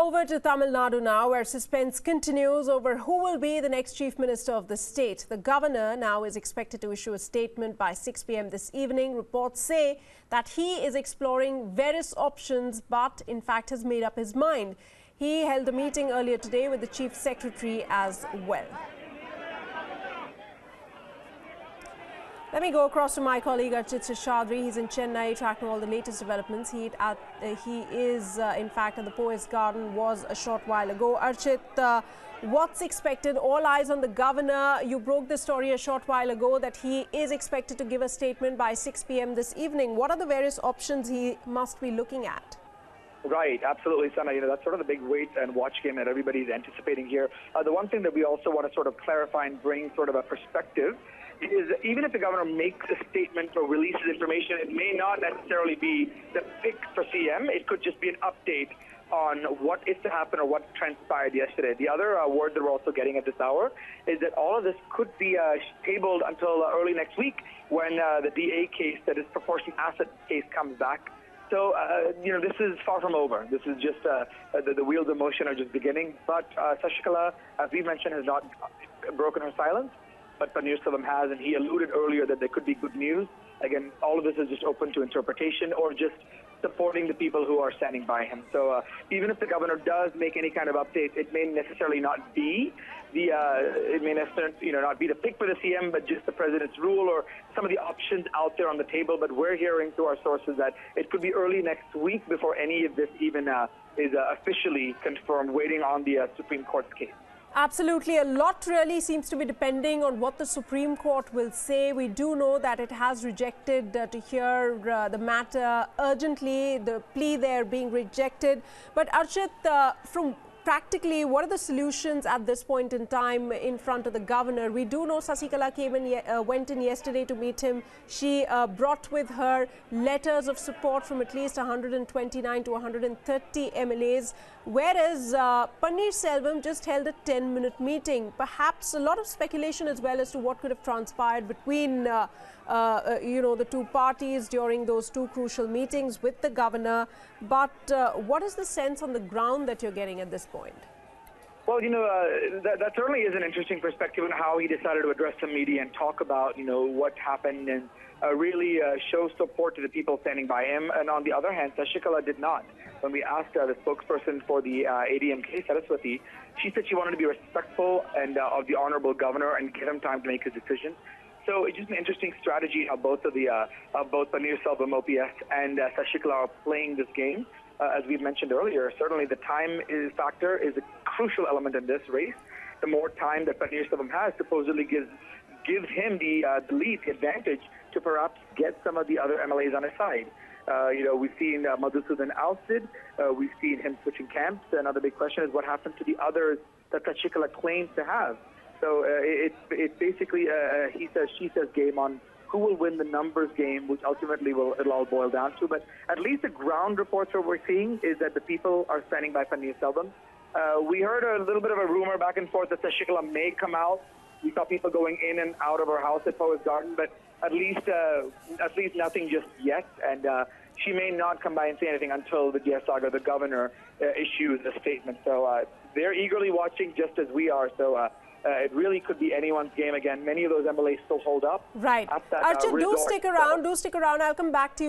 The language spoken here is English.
Over to Tamil Nadu now, where suspense continues over who will be the next Chief Minister of the state. The governor now is expected to issue a statement by 6 p.m. this evening. Reports say that he is exploring various options, but in fact has made up his mind. He held a meeting earlier today with the Chief Secretary as well. Let me go across to my colleague Archit Seshadri. He's in Chennai tracking all the latest developments. He is in fact at the Poets Garden, was a short while ago. Archit, what's expected? All eyes on the governor. You broke the story a short while ago that he is expected to give a statement by 6 p.m. this evening. What are the various options he must be looking at? Right, absolutely, Sana. That's sort of the big wait and watch game that everybody's anticipating here. The one thing that we also want to sort of clarify and bring sort of a perspective is even if the governor makes a statement or releases information, it may not necessarily be the pick for CM. It could just be an update on what is to happen or what transpired yesterday. The other word that we're also getting at this hour is that all of this could be tabled until early next week when the DA case, that is proportionate asset case, comes back. So, this is far from over. This is just the wheels of motion are just beginning. But Sashikala, as we mentioned, has not broken her silence. But Paneer Selvam has, and he alluded earlier that there could be good news. Again, all of this is just open to interpretation or just supporting the people who are standing by him. So even if the governor does make any kind of update, it may necessarily not be not be the pick for the CM, but just the president's rule or some of the options out there on the table. But we're hearing through our sources that it could be early next week before any of this even is officially confirmed, waiting on the Supreme Court's case. Absolutely. A lot really seems to be depending on what the Supreme Court will say. We do know that it has rejected to hear the matter urgently, the plea there being rejected. But Archit, from practically, what are the solutions at this point in time in front of the governor? We do know Sasikala went in yesterday to meet him. She brought with her letters of support from at least 129 to 130 MLAs, whereas Paneer Selvam just held a 10-minute meeting. Perhaps a lot of speculation as well as to what could have transpired between the two parties during those two crucial meetings with the governor. But what is the sense on the ground that you're getting at this point? Well, that certainly is an interesting perspective on how he decided to address the media and talk about, what happened and really show support to the people standing by him. And on the other hand, Sashikala did not. When we asked the spokesperson for the AIADMK, Saraswati, she said she wanted to be respectful and of the honorable governor and give him time to make his decision. So it's just an interesting strategy how both Paneer Selvam, OPS, and Sashikala are playing this game. As we mentioned earlier, certainly the time factor is a crucial element in this race. The more time that Paneer Selvam has supposedly gives him the lead, the advantage to perhaps get some of the other MLAs on his side. We've seen Madhusudan ousted. We've seen him switching camps. Another big question is what happened to the others that Sashikala claims to have. So it's basically a he says, she says game on who will win the numbers game, which ultimately it'll all boil down to. But at least the ground reports that we're seeing is that the people are standing by Paneer Selvam. We heard a little bit of a rumor back and forth that Sashikala may come out. We saw people going in and out of her house at Poets Garden, but at least nothing just yet. And she may not come by and say anything until the DS Sagar, the governor, issues a statement. So they're eagerly watching just as we are. So it really could be anyone's game again. Many of those MLAs still hold up. Right. Archit, do stick around. I'll come back to you.